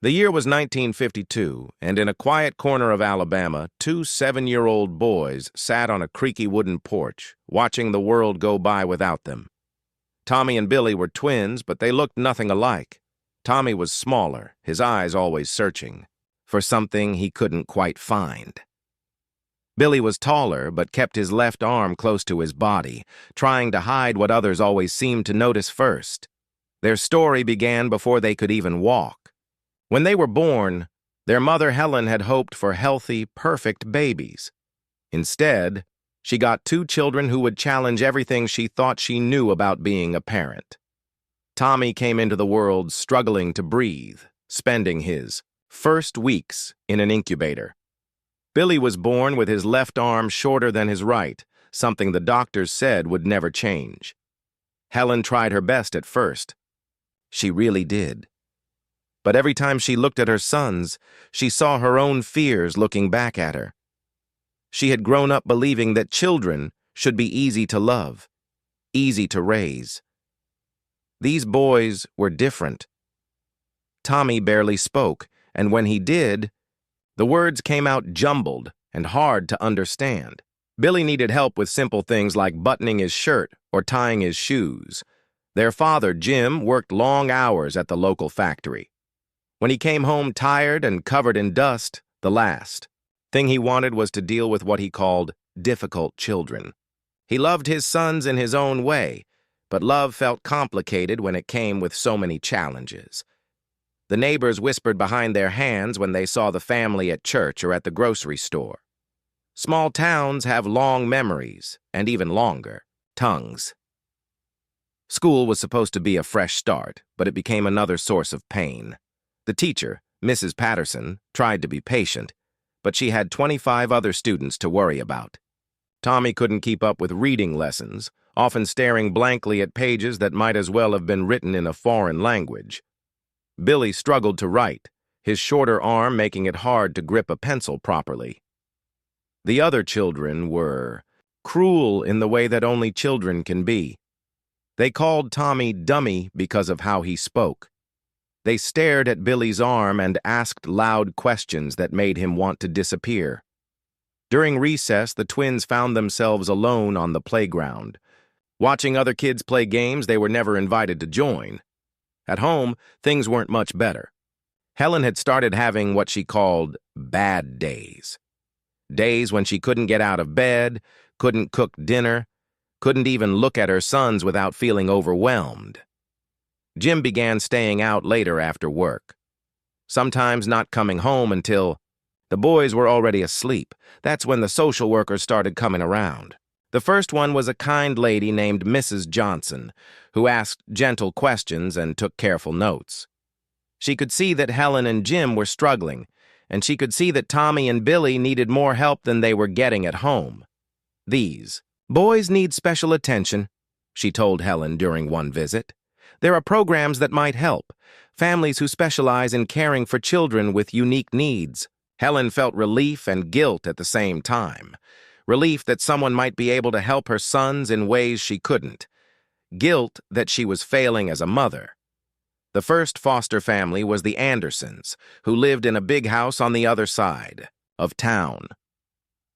The year was 1952, and in a quiet corner of Alabama, two 7-year-old boys sat on a creaky wooden porch, watching the world go by without them. Tommy and Billy were twins, but they looked nothing alike. Tommy was smaller, his eyes always searching for something he couldn't quite find. Billy was taller, but kept his left arm close to his body, trying to hide what others always seemed to notice first. Their story began before they could even walk. When they were born, their mother Helen had hoped for healthy, perfect babies. Instead, she got two children who would challenge everything she thought she knew about being a parent. Tommy came into the world struggling to breathe, spending his first weeks in an incubator. Billy was born with his left arm shorter than his right, something the doctors said would never change. Helen tried her best at first. She really did. But every time she looked at her sons, she saw her own fears looking back at her. She had grown up believing that children should be easy to love, easy to raise. These boys were different. Tommy barely spoke, and when he did, the words came out jumbled and hard to understand. Billy needed help with simple things like buttoning his shirt or tying his shoes. Their father, Jim, worked long hours at the local factory. When he came home tired and covered in dust, the last thing he wanted was to deal with what he called difficult children. He loved his sons in his own way, but love felt complicated when it came with so many challenges. The neighbors whispered behind their hands when they saw the family at church or at the grocery store. Small towns have long memories, and even longer tongues. School was supposed to be a fresh start, but it became another source of pain. The teacher, Mrs. Patterson, tried to be patient, but she had 25 other students to worry about. Tommy couldn't keep up with reading lessons, often staring blankly at pages that might as well have been written in a foreign language. Billy struggled to write, his shorter arm making it hard to grip a pencil properly. The other children were cruel in the way that only children can be. They called Tommy dummy because of how he spoke. They stared at Billy's arm and asked loud questions that made him want to disappear. During recess, the twins found themselves alone on the playground. Watching other kids play games they were never invited to join. At home, things weren't much better. Helen had started having what she called bad days. Days when she couldn't get out of bed, couldn't cook dinner, couldn't even look at her sons without feeling overwhelmed. Jim began staying out later after work, sometimes not coming home until the boys were already asleep. That's when the social workers started coming around. The first one was a kind lady named Mrs. Johnson, who asked gentle questions and took careful notes. She could see that Helen and Jim were struggling, and she could see that Tommy and Billy needed more help than they were getting at home. These boys need special attention, she told Helen during one visit. There are programs that might help, families who specialize in caring for children with unique needs. Helen felt relief and guilt at the same time. Relief that someone might be able to help her sons in ways she couldn't. Guilt that she was failing as a mother. The first foster family was the Andersons, who lived in a big house on the other side of town.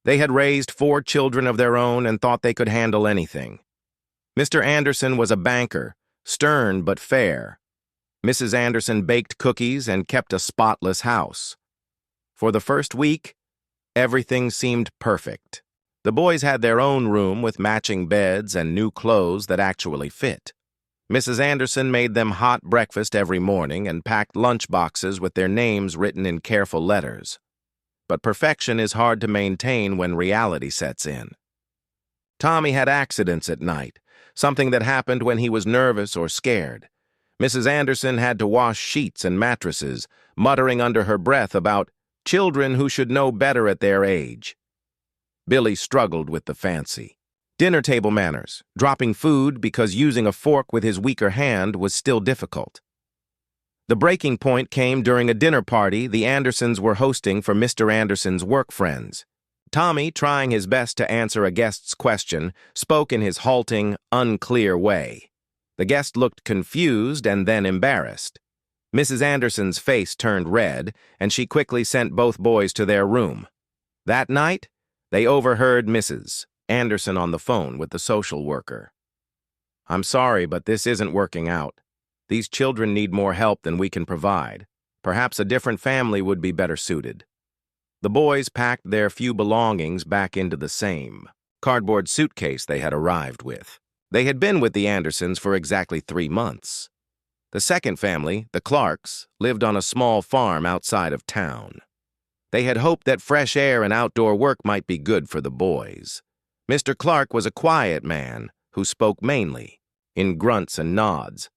They had raised 4 children of their own and thought they could handle anything. Mr. Anderson was a banker, stern but fair. Mrs. Anderson baked cookies and kept a spotless house. For the first week, everything seemed perfect. The boys had their own room with matching beds and new clothes that actually fit. Mrs. Anderson made them hot breakfast every morning and packed lunch boxes with their names written in careful letters. But perfection is hard to maintain when reality sets in. Tommy had accidents at night, something that happened when he was nervous or scared. Mrs. Anderson had to wash sheets and mattresses, muttering under her breath about children who should know better at their age. Billy struggled with the fancy. Dinner table manners, dropping food because using a fork with his weaker hand was still difficult. The breaking point came during a dinner party the Andersons were hosting for Mr. Anderson's work friends. Tommy, trying his best to answer a guest's question, spoke in his halting, unclear way. The guest looked confused and then embarrassed. Mrs. Anderson's face turned red, and she quickly sent both boys to their room. That night, they overheard Mrs. Anderson on the phone with the social worker. "I'm sorry, but this isn't working out. These children need more help than we can provide. Perhaps a different family would be better suited." The boys packed their few belongings back into the same cardboard suitcase they had arrived with. They had been with the Andersons for exactly 3 months. The second family, the Clarks, lived on a small farm outside of town. They had hoped that fresh air and outdoor work might be good for the boys. Mr. Clark was a quiet man who spoke mainly in grunts and nods.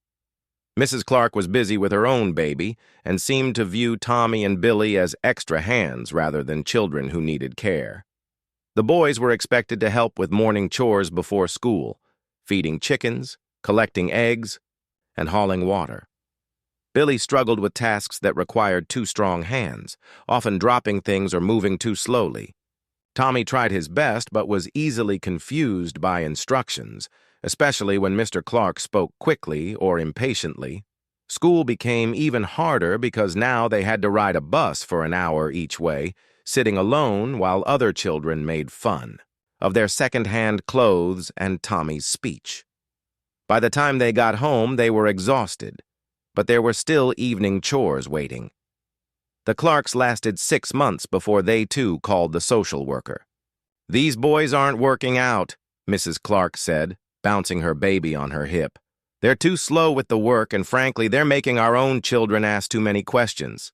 Mrs. Clark was busy with her own baby and seemed to view Tommy and Billy as extra hands rather than children who needed care. The boys were expected to help with morning chores before school, feeding chickens, collecting eggs, and hauling water. Billy struggled with tasks that required 2 strong hands, often dropping things or moving too slowly. Tommy tried his best but was easily confused by instructions, especially when Mr. Clark spoke quickly or impatiently. School became even harder because now they had to ride a bus for an hour each way, sitting alone while other children made fun of their second-hand clothes and Tommy's speech. By the time they got home, they were exhausted, but there were still evening chores waiting. The Clarks lasted 6 months before they too called the social worker. "These boys aren't working out," Mrs. Clark said, bouncing her baby on her hip. "They're too slow with the work, and frankly, they're making our own children ask too many questions."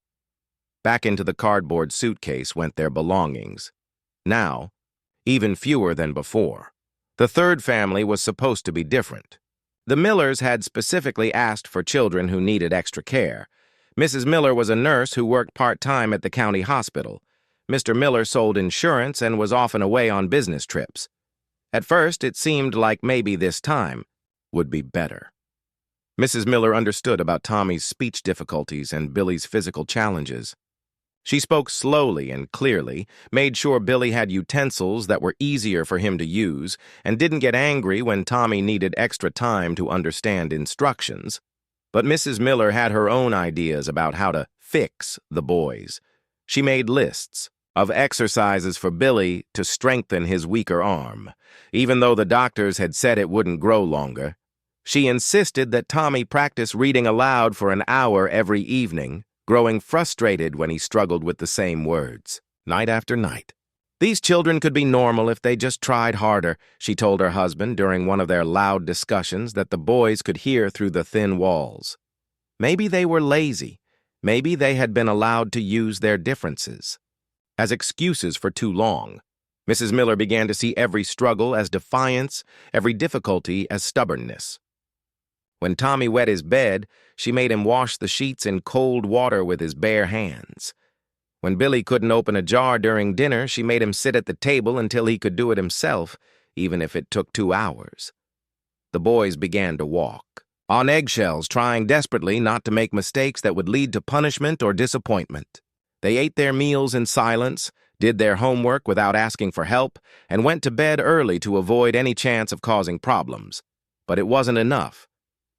Back into the cardboard suitcase went their belongings. Now, even fewer than before. The third family was supposed to be different. The Millers had specifically asked for children who needed extra care. Mrs. Miller was a nurse who worked part-time at the county hospital. Mr. Miller sold insurance and was often away on business trips. At first, it seemed like maybe this time would be better. Mrs. Miller understood about Tommy's speech difficulties and Billy's physical challenges. She spoke slowly and clearly, made sure Billy had utensils that were easier for him to use, and didn't get angry when Tommy needed extra time to understand instructions. But Mrs. Miller had her own ideas about how to fix the boys. She made lists of exercises for Billy to strengthen his weaker arm. Even though the doctors had said it wouldn't grow longer, she insisted that Tommy practice reading aloud for an hour every evening, growing frustrated when he struggled with the same words, night after night. These children could be normal if they just tried harder, she told her husband during one of their loud discussions that the boys could hear through the thin walls. Maybe they were lazy. Maybe they had been allowed to use their differences as excuses for too long. Mrs. Miller began to see every struggle as defiance, every difficulty as stubbornness. When Tommy wet his bed, she made him wash the sheets in cold water with his bare hands. When Billy couldn't open a jar during dinner, she made him sit at the table until he could do it himself, even if it took 2 hours. The boys began to walk, on eggshells, trying desperately not to make mistakes that would lead to punishment or disappointment. They ate their meals in silence, did their homework without asking for help, and went to bed early to avoid any chance of causing problems. But it wasn't enough.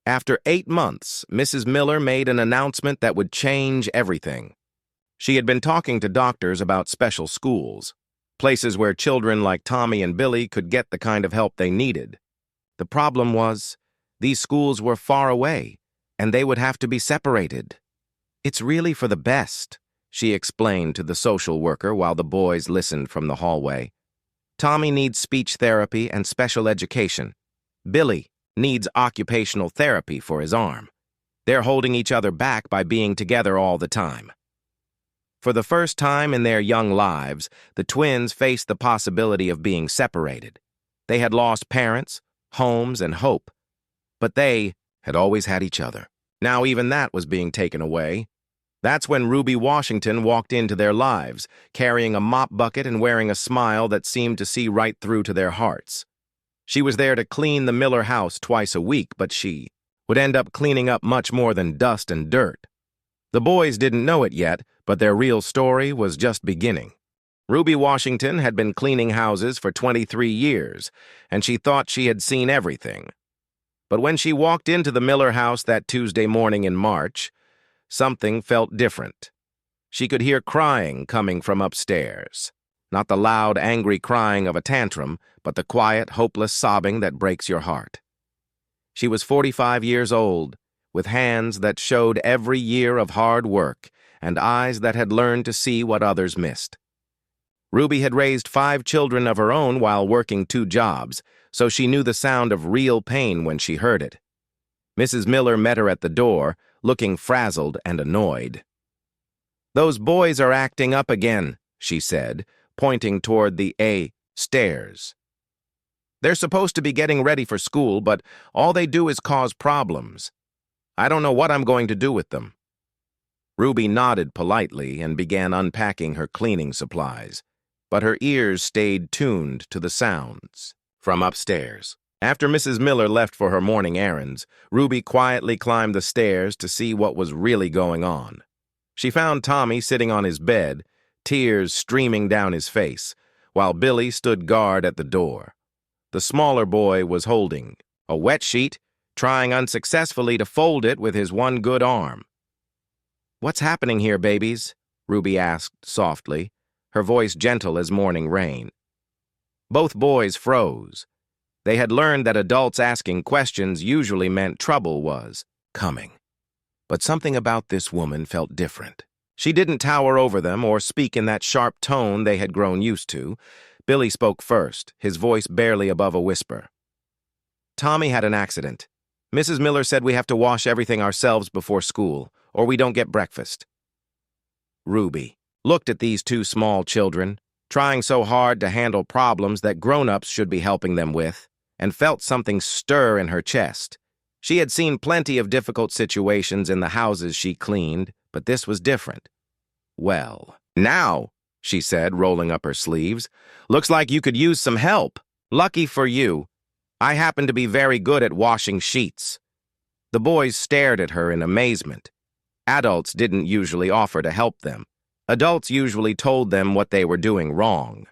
After 8 months, Mrs. Miller made an announcement that would change everything. She had been talking to doctors about special schools, places where children like Tommy and Billy could get the kind of help they needed. The problem was, these schools were far away, and they would have to be separated. "It's really for the best," she explained to the social worker while the boys listened from the hallway. "Tommy needs speech therapy and special education. Billy needs occupational therapy for his arm. They're holding each other back by being together all the time." For the first time in their young lives, the twins faced the possibility of being separated. They had lost parents, homes, and hope, but they had always had each other. Now even that was being taken away. That's when Ruby Washington walked into their lives, carrying a mop bucket and wearing a smile that seemed to see right through to their hearts. She was there to clean the Miller house twice a week, but she would end up cleaning up much more than dust and dirt. The boys didn't know it yet, but their real story was just beginning. Ruby Washington had been cleaning houses for 23 years, and she thought she had seen everything. But when she walked into the Miller house that Tuesday morning in March, something felt different. She could hear crying coming from upstairs. Not the loud, angry crying of a tantrum, but the quiet, hopeless sobbing that breaks your heart. She was 45 years old, with hands that showed every year of hard work and eyes that had learned to see what others missed. Ruby had raised 5 children of her own while working 2 jobs, so she knew the sound of real pain when she heard it. Mrs. Miller met her at the door, looking frazzled and annoyed. "Those boys are acting up again," she said, pointing toward the stairs. "They're supposed to be getting ready for school, but all they do is cause problems. I don't know what I'm going to do with them." Ruby nodded politely and began unpacking her cleaning supplies, but her ears stayed tuned to the sounds from upstairs. After Mrs. Miller left for her morning errands, Ruby quietly climbed the stairs to see what was really going on. She found Tommy sitting on his bed, tears streaming down his face, while Billy stood guard at the door. The smaller boy was holding a wet sheet, trying unsuccessfully to fold it with his one good arm. "What's happening here, babies?" Ruby asked softly, her voice gentle as morning rain. Both boys froze. They had learned that adults asking questions usually meant trouble was coming. But something about this woman felt different. She didn't tower over them or speak in that sharp tone they had grown used to. Billy spoke first, his voice barely above a whisper. "Tommy had an accident. Mrs. Miller said we have to wash everything ourselves before school, or we don't get breakfast." Ruby looked at these 2 small children, trying so hard to handle problems that grown-ups should be helping them with, and felt something stir in her chest. She had seen plenty of difficult situations in the houses she cleaned, but this was different. "Well, now," she said, rolling up her sleeves, "looks like you could use some help. Lucky for you. I happen to be very good at washing sheets." The boys stared at her in amazement. Adults didn't usually offer to help them. Adults usually told them what they were doing wrong.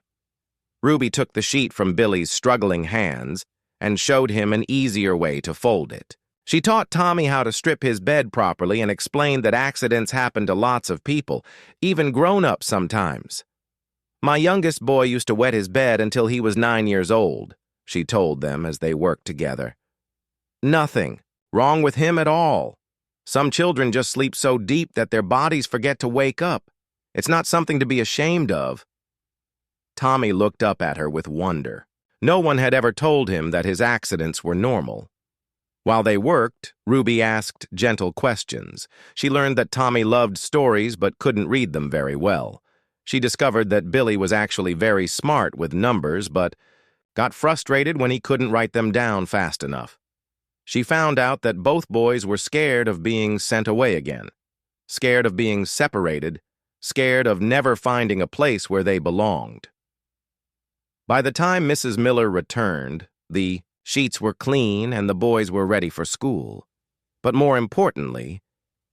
Ruby took the sheet from Billy's struggling hands and showed him an easier way to fold it. She taught Tommy how to strip his bed properly and explained that accidents happen to lots of people, even grown-ups sometimes. "My youngest boy used to wet his bed until he was 9 years old," she told them as they worked together. "Nothing wrong with him at all. Some children just sleep so deep that their bodies forget to wake up. It's not something to be ashamed of." Tommy looked up at her with wonder. No one had ever told him that his accidents were normal. While they worked, Ruby asked gentle questions. She learned that Tommy loved stories but couldn't read them very well. She discovered that Billy was actually very smart with numbers but got frustrated when he couldn't write them down fast enough. She found out that both boys were scared of being sent away again, scared of being separated, scared of never finding a place where they belonged. By the time Mrs. Miller returned, the sheets were clean and the boys were ready for school. But more importantly,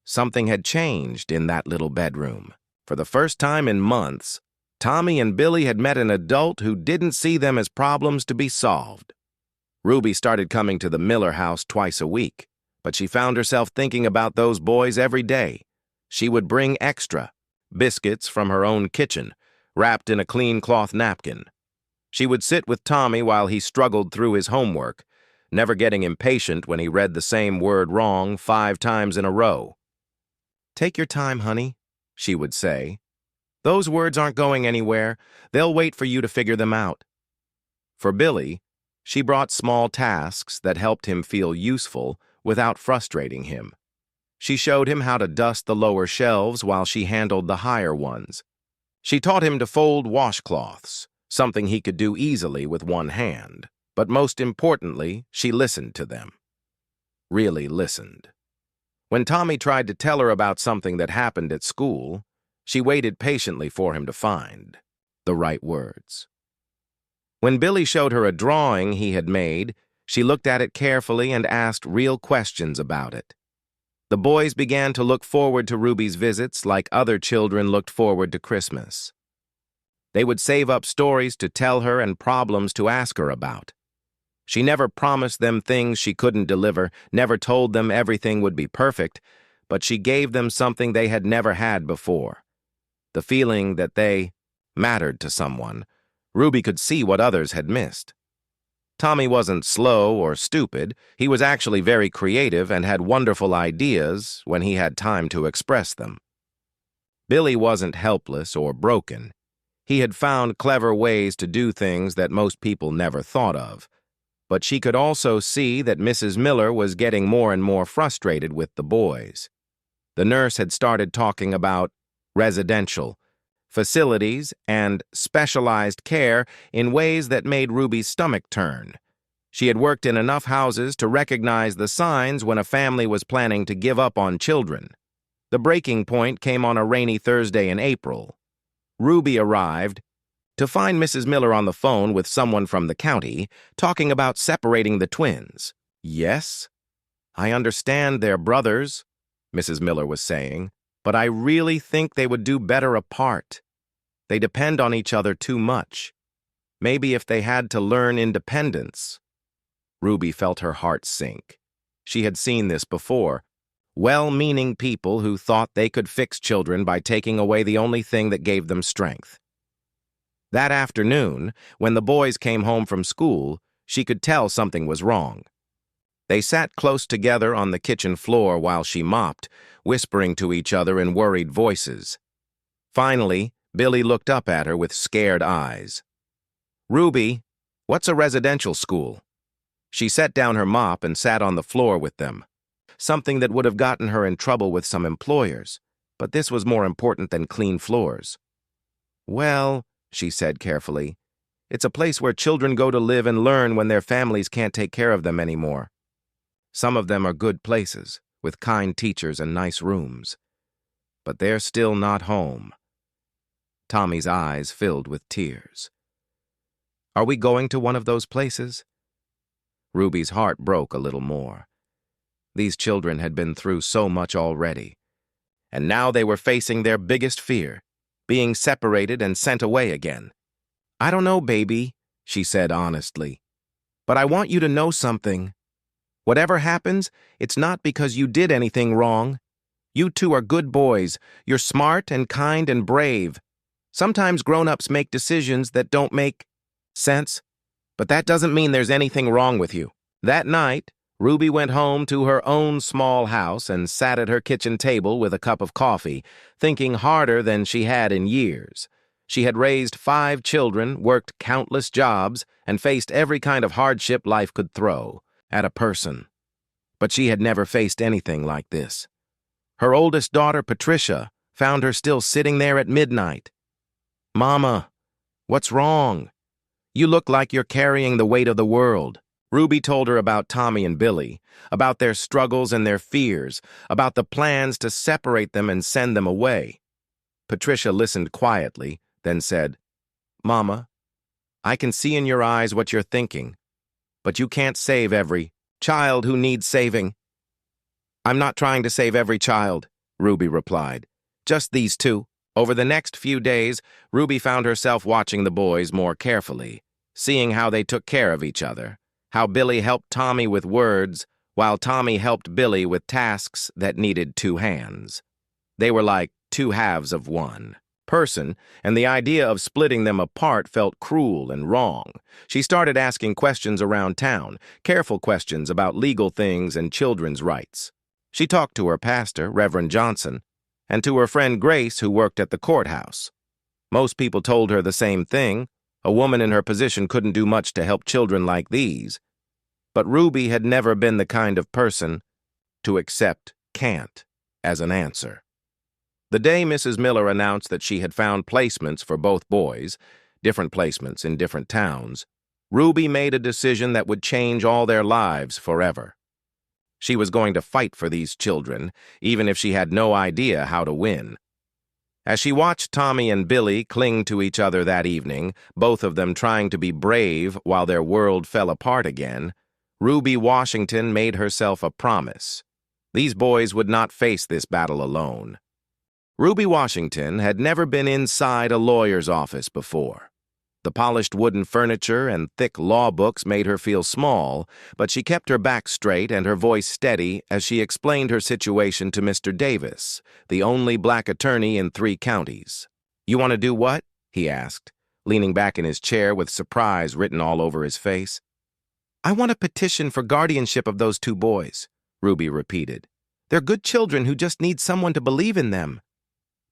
something had changed in that little bedroom. For the first time in months, Tommy and Billy had met an adult who didn't see them as problems to be solved. Ruby started coming to the Miller house twice a week, but she found herself thinking about those boys every day. She would bring extra, biscuits from her own kitchen, wrapped in a clean cloth napkin. She would sit with Tommy while he struggled through his homework, never getting impatient when he read the same word wrong 5 times in a row. "Take your time, honey," she would say. "Those words aren't going anywhere. They'll wait for you to figure them out." For Billy, she brought small tasks that helped him feel useful without frustrating him. She showed him how to dust the lower shelves while she handled the higher ones. She taught him to fold washcloths, something he could do easily with one hand. But most importantly, she listened to them. Really listened. When Tommy tried to tell her about something that happened at school, she waited patiently for him to find the right words. When Billy showed her a drawing he had made, she looked at it carefully and asked real questions about it. The boys began to look forward to Ruby's visits like other children looked forward to Christmas. They would save up stories to tell her and problems to ask her about. She never promised them things she couldn't deliver, never told them everything would be perfect, but she gave them something they had never had before. The feeling that they mattered to someone. Ruby could see what others had missed. Tommy wasn't slow or stupid. He was actually very creative and had wonderful ideas when he had time to express them. Billy wasn't helpless or broken. He had found clever ways to do things that most people never thought of. But she could also see that Mrs. Miller was getting more and more frustrated with the boys. The nurse had started talking about residential facilities and specialized care in ways that made Ruby's stomach turn. She had worked in enough houses to recognize the signs when a family was planning to give up on children. The breaking point came on a rainy Thursday in April. Ruby arrived to find Mrs. Miller on the phone with someone from the county talking about separating the twins. "Yes, I understand they're brothers," Mrs. Miller was saying, "but I really think they would do better apart. They depend on each other too much. Maybe if they had to learn independence." Ruby felt her heart sink. She had seen this before. Well-meaning people who thought they could fix children by taking away the only thing that gave them strength. That afternoon, when the boys came home from school, she could tell something was wrong. They sat close together on the kitchen floor while she mopped, whispering to each other in worried voices. Finally, Billy looked up at her with scared eyes. "Ruby, what's a residential school?" She set down her mop and sat on the floor with them, something that would have gotten her in trouble with some employers, but this was more important than clean floors. "Well," she said carefully, "it's a place where children go to live and learn when their families can't take care of them anymore. Some of them are good places, with kind teachers and nice rooms. But they're still not home." Tommy's eyes filled with tears. "Are we going to one of those places?" Ruby's heart broke a little more. These children had been through so much already, and now they were facing their biggest fear, being separated and sent away again. "I don't know, baby," she said honestly, "but I want you to know something. Whatever happens, it's not because you did anything wrong. You two are good boys. You're smart and kind and brave. Sometimes grown-ups make decisions that don't make sense, but that doesn't mean there's anything wrong with you." That night, Ruby went home to her own small house and sat at her kitchen table with a cup of coffee, thinking harder than she had in years. She had raised 5 children, worked countless jobs, and faced every kind of hardship life could throw at a person. But she had never faced anything like this. Her oldest daughter, Patricia, found her still sitting there at midnight. "Mama, what's wrong? You look like you're carrying the weight of the world." Ruby told her about Tommy and Billy, about their struggles and their fears, about the plans to separate them and send them away. Patricia listened quietly, then said, "Mama, I can see in your eyes what you're thinking, but you can't save every child who needs saving." "I'm not trying to save every child," Ruby replied. "Just these 2. Over the next few days, Ruby found herself watching the boys more carefully, seeing how they took care of each other, how Billy helped Tommy with words, while Tommy helped Billy with tasks that needed 2 hands. They were like 2 halves of one person, and the idea of splitting them apart felt cruel and wrong. She started asking questions around town, careful questions about legal things and children's rights. She talked to her pastor, Reverend Johnson, and to her friend Grace, who worked at the courthouse. Most people told her the same thing. A woman in her position couldn't do much to help children like these. But Ruby had never been the kind of person to accept "can't" as an answer. The day Mrs. Miller announced that she had found placements for both boys, different placements in different towns, Ruby made a decision that would change all their lives forever. She was going to fight for these children, even if she had no idea how to win. As she watched Tommy and Billy cling to each other that evening, both of them trying to be brave while their world fell apart again, Ruby Washington made herself a promise. These boys would not face this battle alone. Ruby Washington had never been inside a lawyer's office before. The polished wooden furniture and thick law books made her feel small, but she kept her back straight and her voice steady as she explained her situation to Mr. Davis, the only black attorney in 3 counties. "You want to do what?" he asked, leaning back in his chair with surprise written all over his face. "I want a petition for guardianship of those 2 boys," Ruby repeated. "They're good children who just need someone to believe in them."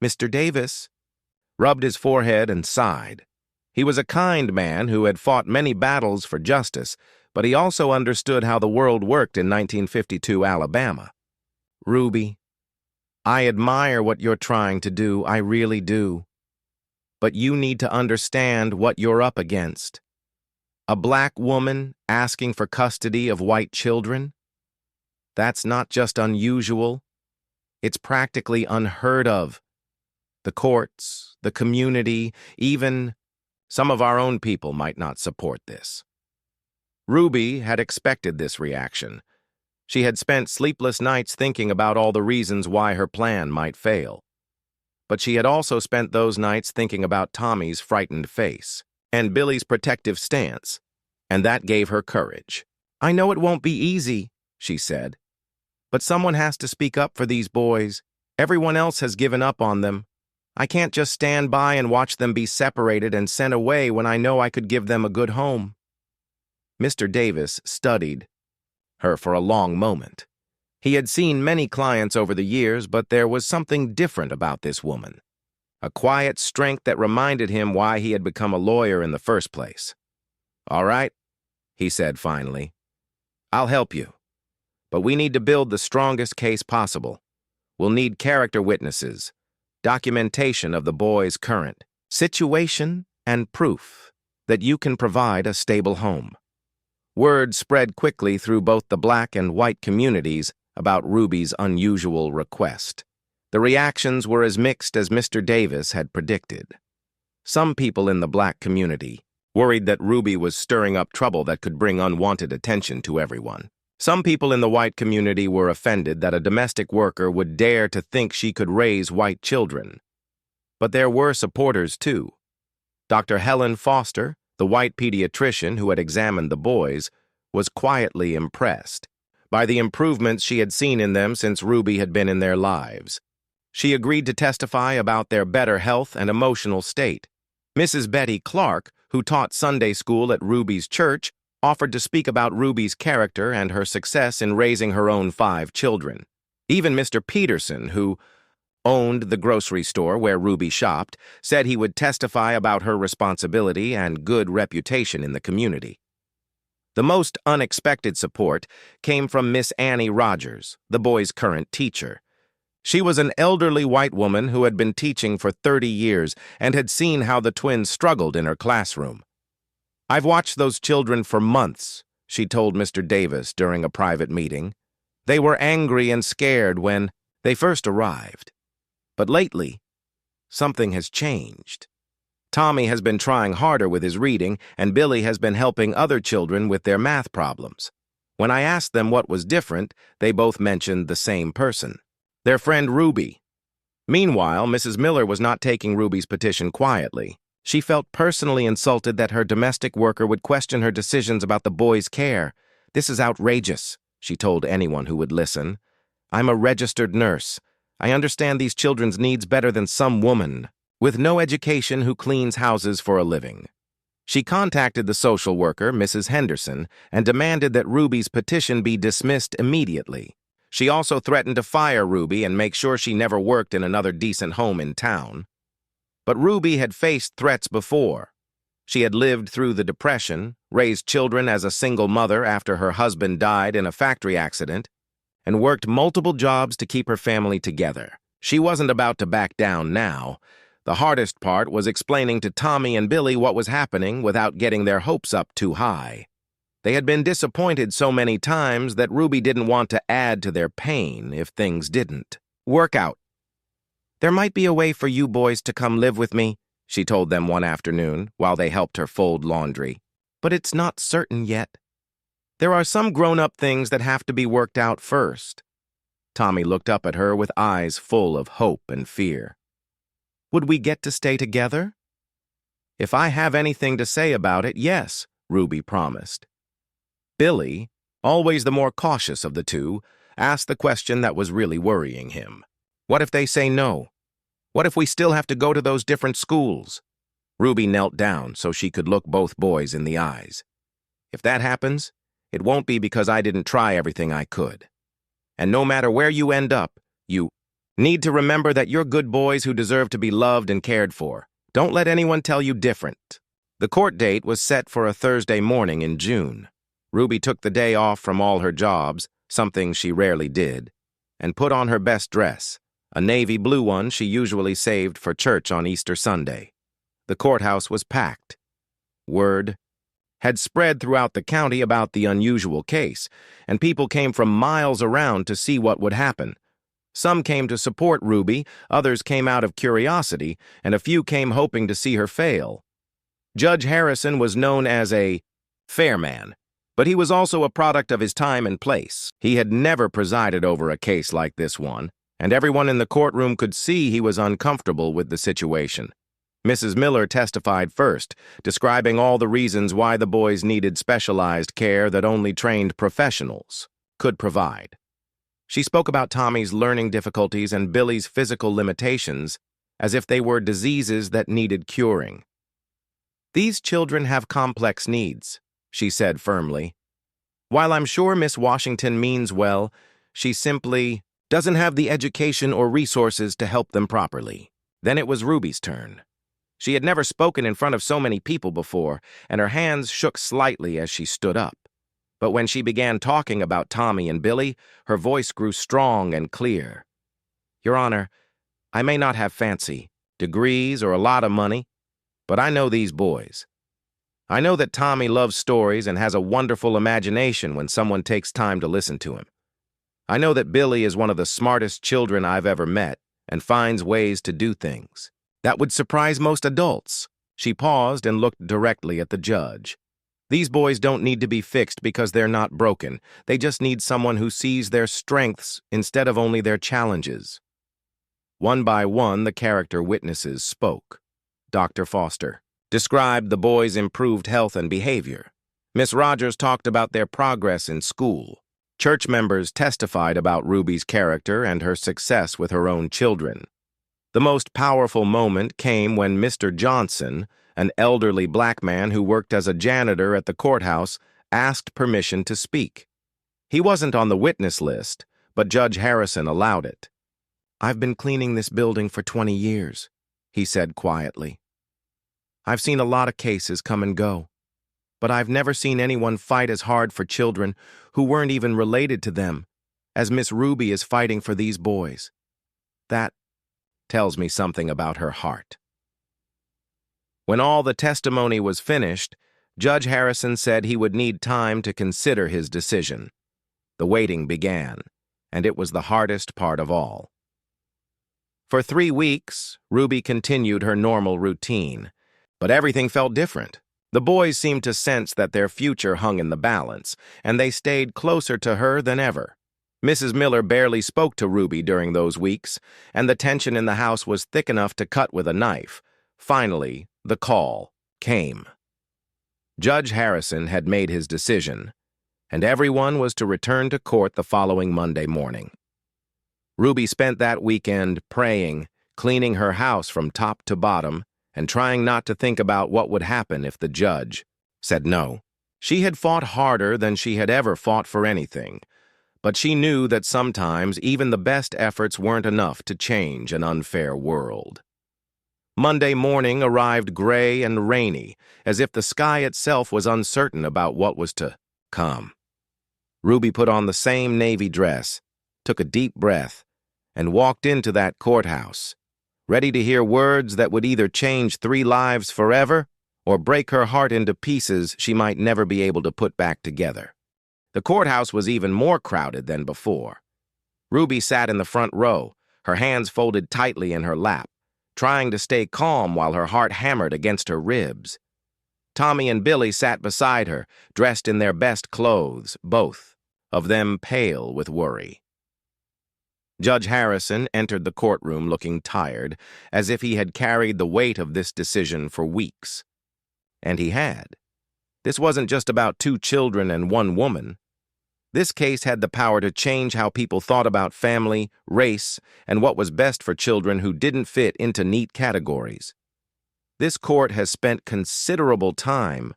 Mr. Davis rubbed his forehead and sighed. He was a kind man who had fought many battles for justice, but he also understood how the world worked in 1952 Alabama. "Ruby, I admire what you're trying to do, I really do. But you need to understand what you're up against. A black woman asking for custody of white children? That's not just unusual. It's practically unheard of. The courts, the community, even some of our own people might not support this." Ruby had expected this reaction. She had spent sleepless nights thinking about all the reasons why her plan might fail. But she had also spent those nights thinking about Tommy's frightened face and Billy's protective stance, and that gave her courage. "I know it won't be easy," she said, "but someone has to speak up for these boys. Everyone else has given up on them. I can't just stand by and watch them be separated and sent away when I know I could give them a good home." Mr. Davis studied her for a long moment. He had seen many clients over the years, but there was something different about this woman. A quiet strength that reminded him why he had become a lawyer in the first place. "All right," he said finally. "I'll help you. But we need to build the strongest case possible. We'll need character witnesses, documentation of the boy's current situation, and proof that you can provide a stable home." Word spread quickly through both the black and white communities about Ruby's unusual request. The reactions were as mixed as Mr. Davis had predicted. Some people in the black community worried that Ruby was stirring up trouble that could bring unwanted attention to everyone. Some people in the white community were offended that a domestic worker would dare to think she could raise white children. But there were supporters, too. Dr. Helen Foster, the white pediatrician who had examined the boys, was quietly impressed by the improvements she had seen in them since Ruby had been in their lives. She agreed to testify about their better health and emotional state. Mrs. Betty Clark, who taught Sunday school at Ruby's church, offered to speak about Ruby's character and her success in raising her own 5 children. Even Mr. Peterson, who owned the grocery store where Ruby shopped, said he would testify about her responsibility and good reputation in the community. The most unexpected support came from Miss Annie Rogers, the boys' current teacher. She was an elderly white woman who had been teaching for 30 years and had seen how the twins struggled in her classroom. "I've watched those children for months," she told Mr. Davis during a private meeting. "They were angry and scared when they first arrived. But lately, something has changed. Tommy has been trying harder with his reading, and Billy has been helping other children with their math problems. When I asked them what was different, they both mentioned the same person, their friend Ruby." Meanwhile, Mrs. Miller was not taking Ruby's petition quietly. She felt personally insulted that her domestic worker would question her decisions about the boys' care. "This is outrageous," she told anyone who would listen. "I'm a registered nurse. I understand these children's needs better than some woman with no education who cleans houses for a living." She contacted the social worker, Mrs. Henderson, and demanded that Ruby's petition be dismissed immediately. She also threatened to fire Ruby and make sure she never worked in another decent home in town. But Ruby had faced threats before. She had lived through the Depression, raised children as a single mother after her husband died in a factory accident, and worked multiple jobs to keep her family together. She wasn't about to back down now. The hardest part was explaining to Tommy and Billy what was happening without getting their hopes up too high. They had been disappointed so many times that Ruby didn't want to add to their pain if things didn't work out. "There might be a way for you boys to come live with me," she told them one afternoon while they helped her fold laundry. "But it's not certain yet. There are some grown-up things that have to be worked out first." Tommy looked up at her with eyes full of hope and fear. "Would we get to stay together?" "If I have anything to say about it, yes," Ruby promised. Billy, always the more cautious of the two, asked the question that was really worrying him. "What if they say no? What if we still have to go to those different schools?" Ruby knelt down so she could look both boys in the eyes. "If that happens, it won't be because I didn't try everything I could. And no matter where you end up, you need to remember that you're good boys who deserve to be loved and cared for. Don't let anyone tell you different." The court date was set for a Thursday morning in June. Ruby took the day off from all her jobs, something she rarely did, and put on her best dress, a navy blue one she usually saved for church on Easter Sunday. The courthouse was packed. Word had spread throughout the county about the unusual case, and people came from miles around to see what would happen. Some came to support Ruby, others came out of curiosity, and a few came hoping to see her fail. Judge Harrison was known as a fair man, but he was also a product of his time and place. He had never presided over a case like this one, and everyone in the courtroom could see he was uncomfortable with the situation. Mrs. Miller testified first, describing all the reasons why the boys needed specialized care that only trained professionals could provide. She spoke about Tommy's learning difficulties and Billy's physical limitations as if they were diseases that needed curing. "These children have complex needs," she said firmly. "While I'm sure Miss Washington means well, she simply doesn't have the education or resources to help them properly." Then it was Ruby's turn. She had never spoken in front of so many people before, and her hands shook slightly as she stood up. But when she began talking about Tommy and Billy, her voice grew strong and clear. "Your Honor, I may not have fancy degrees or a lot of money, but I know these boys. I know that Tommy loves stories and has a wonderful imagination when someone takes time to listen to him. I know that Billy is one of the smartest children I've ever met and finds ways to do things that would surprise most adults." She paused and looked directly at the judge. "These boys don't need to be fixed because they're not broken. They just need someone who sees their strengths instead of only their challenges." One by one, the character witnesses spoke. Dr. Foster described the boys' improved health and behavior. Miss Rogers talked about their progress in school. Church members testified about Ruby's character and her success with her own children. The most powerful moment came when Mr. Johnson, an elderly black man who worked as a janitor at the courthouse, asked permission to speak. He wasn't on the witness list, but Judge Harrison allowed it. "I've been cleaning this building for 20 years, he said quietly. "I've seen a lot of cases come and go, but I've never seen anyone fight as hard for children who weren't even related to them as Miss Ruby is fighting for these boys. That tells me something about her heart." When all the testimony was finished, Judge Harrison said he would need time to consider his decision. The waiting began, and it was the hardest part of all. For 3 weeks, Ruby continued her normal routine, but everything felt different. The boys seemed to sense that their future hung in the balance, and they stayed closer to her than ever. Mrs. Miller barely spoke to Ruby during those weeks, and the tension in the house was thick enough to cut with a knife. Finally, the call came. Judge Harrison had made his decision, and everyone was to return to court the following Monday morning. Ruby spent that weekend praying, cleaning her house from top to bottom, and trying not to think about what would happen if the judge said no. She had fought harder than she had ever fought for anything, but she knew that sometimes even the best efforts weren't enough to change an unfair world. Monday morning arrived gray and rainy, as if the sky itself was uncertain about what was to come. Ruby put on the same navy dress, took a deep breath, and walked into that courthouse, ready to hear words that would either change 3 lives forever or break her heart into pieces she might never be able to put back together. The courthouse was even more crowded than before. Ruby sat in the front row, her hands folded tightly in her lap, trying to stay calm while her heart hammered against her ribs. Tommy and Billy sat beside her, dressed in their best clothes, both of them pale with worry. Judge Harrison entered the courtroom looking tired, as if he had carried the weight of this decision for weeks. And he had. This wasn't just about 2 children and 1 woman. This case had the power to change how people thought about family, race, and what was best for children who didn't fit into neat categories. This court has spent considerable time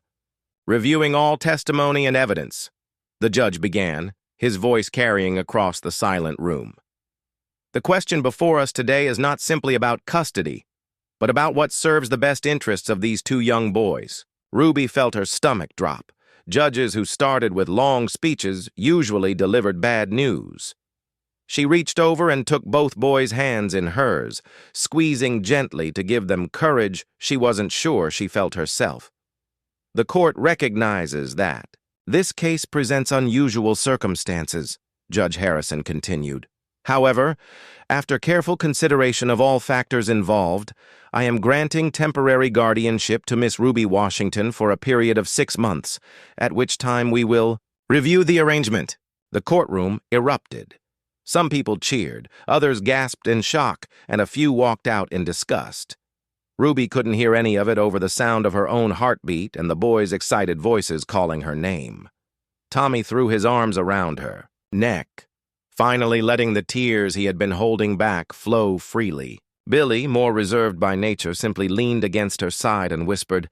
reviewing all testimony and evidence, the judge began, his voice carrying across the silent room. The question before us today is not simply about custody, but about what serves the best interests of these 2 young boys. Ruby felt her stomach drop. Judges who started with long speeches usually delivered bad news. She reached over and took both boys' hands in hers, squeezing gently to give them courage she wasn't sure she felt herself. The court recognizes that this case presents unusual circumstances, Judge Harrison continued. However, after careful consideration of all factors involved, I am granting temporary guardianship to Miss Ruby Washington for a period of 6 months, at which time we will review the arrangement. The courtroom erupted. Some people cheered, others gasped in shock, and a few walked out in disgust. Ruby couldn't hear any of it over the sound of her own heartbeat and the boys' excited voices calling her name. Tommy threw his arms around her neck, finally letting the tears he had been holding back flow freely. Billy, more reserved by nature, simply leaned against her side and whispered,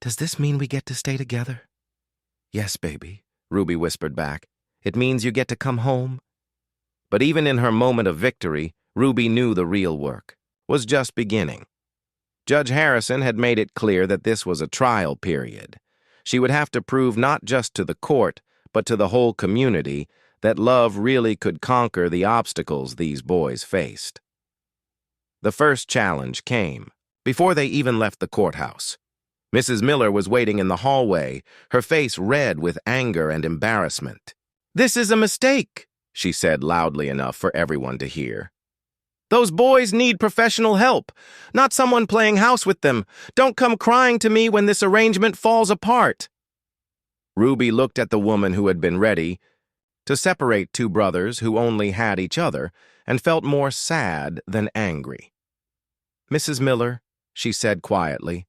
"Does this mean we get to stay together?" "Yes, baby," Ruby whispered back. "It means you get to come home." But even in her moment of victory, Ruby knew the real work was just beginning. Judge Harrison had made it clear that this was a trial period. She would have to prove not just to the court, but to the whole community that love really could conquer the obstacles these boys faced. The first challenge came before they even left the courthouse. Mrs. Miller was waiting in the hallway, her face red with anger and embarrassment. "This is a mistake," she said loudly enough for everyone to hear. "Those boys need professional help, not someone playing house with them. Don't come crying to me when this arrangement falls apart." Ruby looked at the woman who had been ready to separate 2 brothers who only had each other and felt more sad than angry. "Mrs. Miller," she said quietly,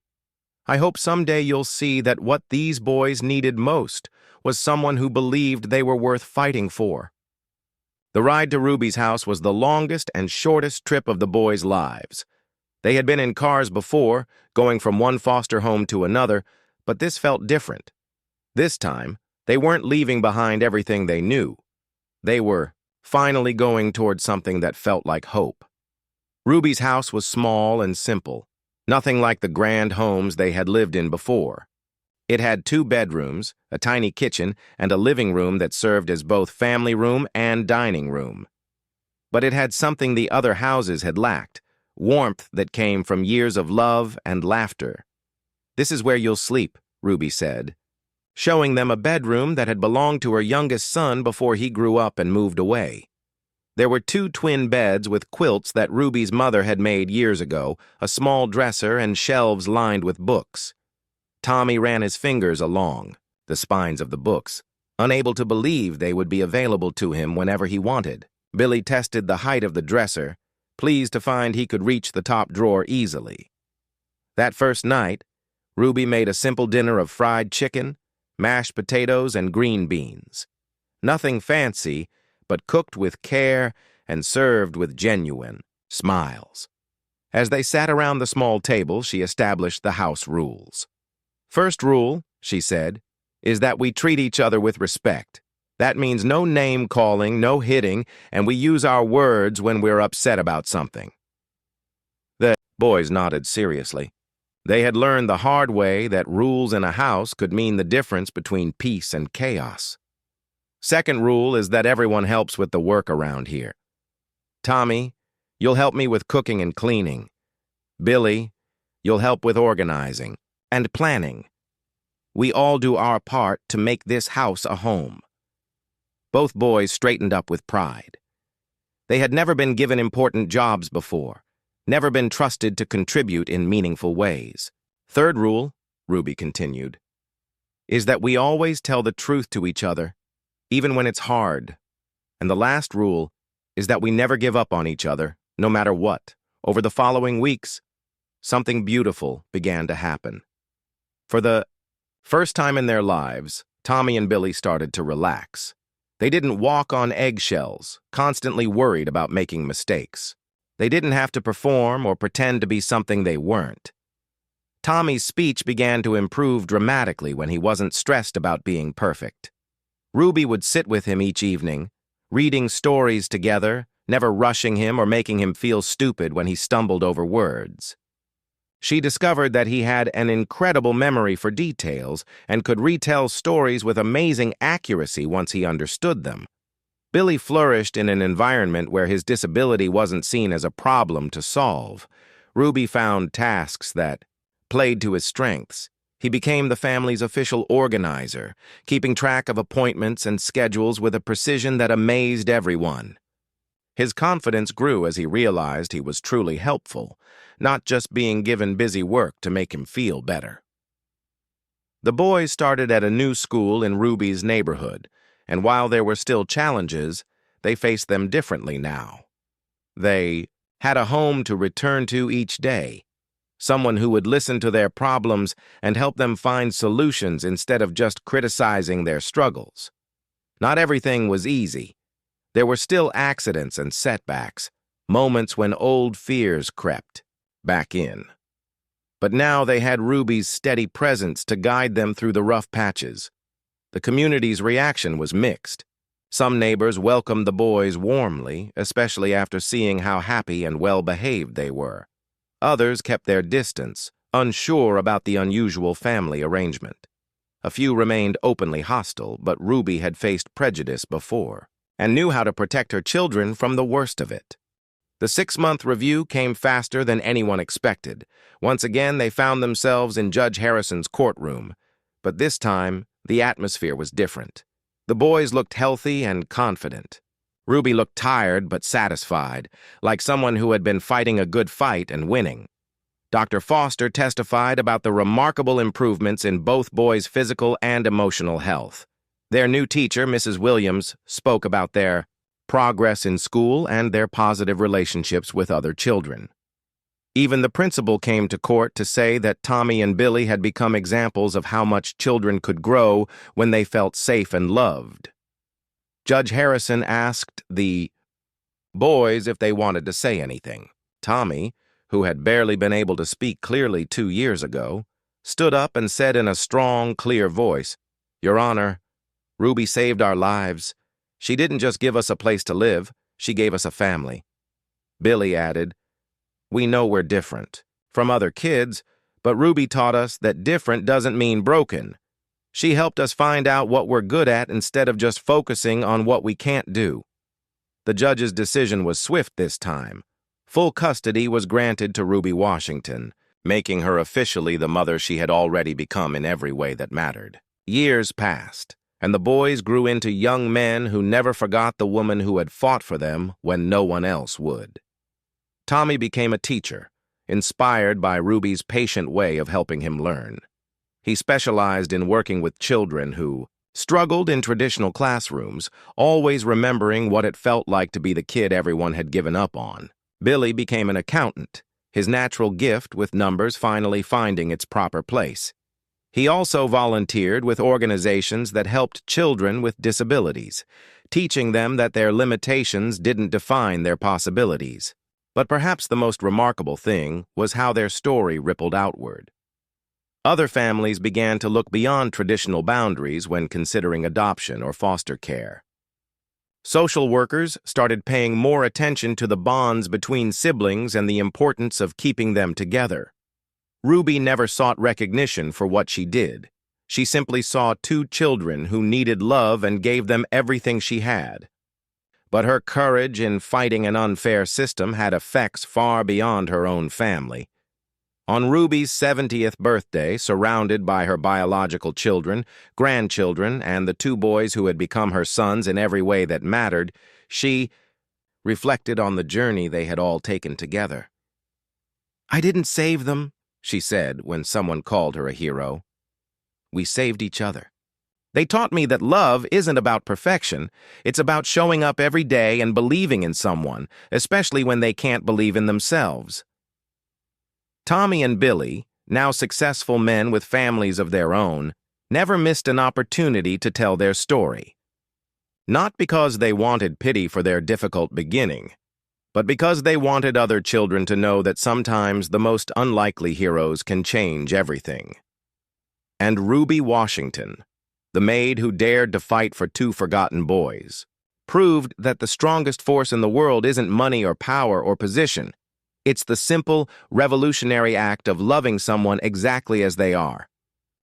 "I hope someday you'll see that what these boys needed most was someone who believed they were worth fighting for." The ride to Ruby's house was the longest and shortest trip of the boys' lives. They had been in cars before, going from one foster home to another, but this felt different. This time, they weren't leaving behind everything they knew. They were finally going toward something that felt like hope. Ruby's house was small and simple, nothing like the grand homes they had lived in before. It had 2 bedrooms, a tiny kitchen, and a living room that served as both family room and dining room. But it had something the other houses had lacked, warmth that came from years of love and laughter. "This is where you'll sleep," Ruby said, showing them a bedroom that had belonged to her youngest son before he grew up and moved away. There were 2 twin beds with quilts that Ruby's mother had made years ago, a small dresser, and shelves lined with books. Tommy ran his fingers along the spines of the books, unable to believe they would be available to him whenever he wanted. Billy tested the height of the dresser, pleased to find he could reach the top drawer easily. That first night, Ruby made a simple dinner of fried chicken, mashed potatoes, and green beans. Nothing fancy, but cooked with care and served with genuine smiles. As they sat around the small table, she established the house rules. "First rule," she said, "is that we treat each other with respect. That means no name-calling, no hitting, and we use our words when we're upset about something." The boys nodded seriously. They had learned the hard way that rules in a house could mean the difference between peace and chaos. Second rule is that everyone helps with the work around here. "Tommy, you'll help me with cooking and cleaning. Billy, you'll help with organizing and planning. We all do our part to make this house a home." Both boys straightened up with pride. They had never been given important jobs before, never been trusted to contribute in meaningful ways. "Third rule," Ruby continued, "is that we always tell the truth to each other, even when it's hard. And the last rule is that we never give up on each other, no matter what." Over the following weeks, something beautiful began to happen. For the first time in their lives, Tommy and Billy started to relax. They didn't walk on eggshells, constantly worried about making mistakes. They didn't have to perform or pretend to be something they weren't. Tommy's speech began to improve dramatically when he wasn't stressed about being perfect. Ruby would sit with him each evening, reading stories together, never rushing him or making him feel stupid when he stumbled over words. She discovered that he had an incredible memory for details and could retell stories with amazing accuracy once he understood them. Billy flourished in an environment where his disability wasn't seen as a problem to solve. Ruby found tasks that played to his strengths. He became the family's official organizer, keeping track of appointments and schedules with a precision that amazed everyone. His confidence grew as he realized he was truly helpful, not just being given busy work to make him feel better. The boys started at a new school in Ruby's neighborhood, and while there were still challenges, they faced them differently now. They had a home to return to each day, someone who would listen to their problems and help them find solutions instead of just criticizing their struggles. Not everything was easy. There were still accidents and setbacks, moments when old fears crept back in. But now they had Ruby's steady presence to guide them through the rough patches. The community's reaction was mixed. Some neighbors welcomed the boys warmly, especially after seeing how happy and well-behaved they were. Others kept their distance, unsure about the unusual family arrangement. A few remained openly hostile, but Ruby had faced prejudice before and knew how to protect her children from the worst of it. The 6-month review came faster than anyone expected. Once again, they found themselves in Judge Harrison's courtroom, but this time, the atmosphere was different. The boys looked healthy and confident. Ruby looked tired but satisfied, like someone who had been fighting a good fight and winning. Dr. Foster testified about the remarkable improvements in both boys' physical and emotional health. Their new teacher, Mrs. Williams, spoke about their progress in school and their positive relationships with other children. Even the principal came to court to say that Tommy and Billy had become examples of how much children could grow when they felt safe and loved. Judge Harrison asked the boys if they wanted to say anything. Tommy, who had barely been able to speak clearly 2 years ago, stood up and said in a strong, clear voice, "Your Honor, Ruby saved our lives. She didn't just give us a place to live, she gave us a family." Billy added, "We know we're different from other kids, but Ruby taught us that different doesn't mean broken. She helped us find out what we're good at instead of just focusing on what we can't do." The judge's decision was swift this time. Full custody was granted to Ruby Washington, making her officially the mother she had already become in every way that mattered. Years passed, and the boys grew into young men who never forgot the woman who had fought for them when no one else would. Tommy became a teacher, inspired by Ruby's patient way of helping him learn. He specialized in working with children who struggled in traditional classrooms, always remembering what it felt like to be the kid everyone had given up on. Billy became an accountant, his natural gift with numbers finally finding its proper place. He also volunteered with organizations that helped children with disabilities, teaching them that their limitations didn't define their possibilities. But perhaps the most remarkable thing was how their story rippled outward. Other families began to look beyond traditional boundaries when considering adoption or foster care. Social workers started paying more attention to the bonds between siblings and the importance of keeping them together. Ruby never sought recognition for what she did. She simply saw 2 children who needed love and gave them everything she had. But her courage in fighting an unfair system had effects far beyond her own family. On Ruby's 70th birthday, surrounded by her biological children, grandchildren, and the 2 boys who had become her sons in every way that mattered, she reflected on the journey they had all taken together. "I didn't save them," she said when someone called her a hero. "We saved each other. They taught me that love isn't about perfection. It's about showing up every day and believing in someone, especially when they can't believe in themselves." Tommy and Billy, now successful men with families of their own, never missed an opportunity to tell their story. Not because they wanted pity for their difficult beginning, but because they wanted other children to know that sometimes the most unlikely heroes can change everything. And Ruby Washington, the maid who dared to fight for two forgotten boys, proved that the strongest force in the world isn't money or power or position. It's the simple, revolutionary act of loving someone exactly as they are.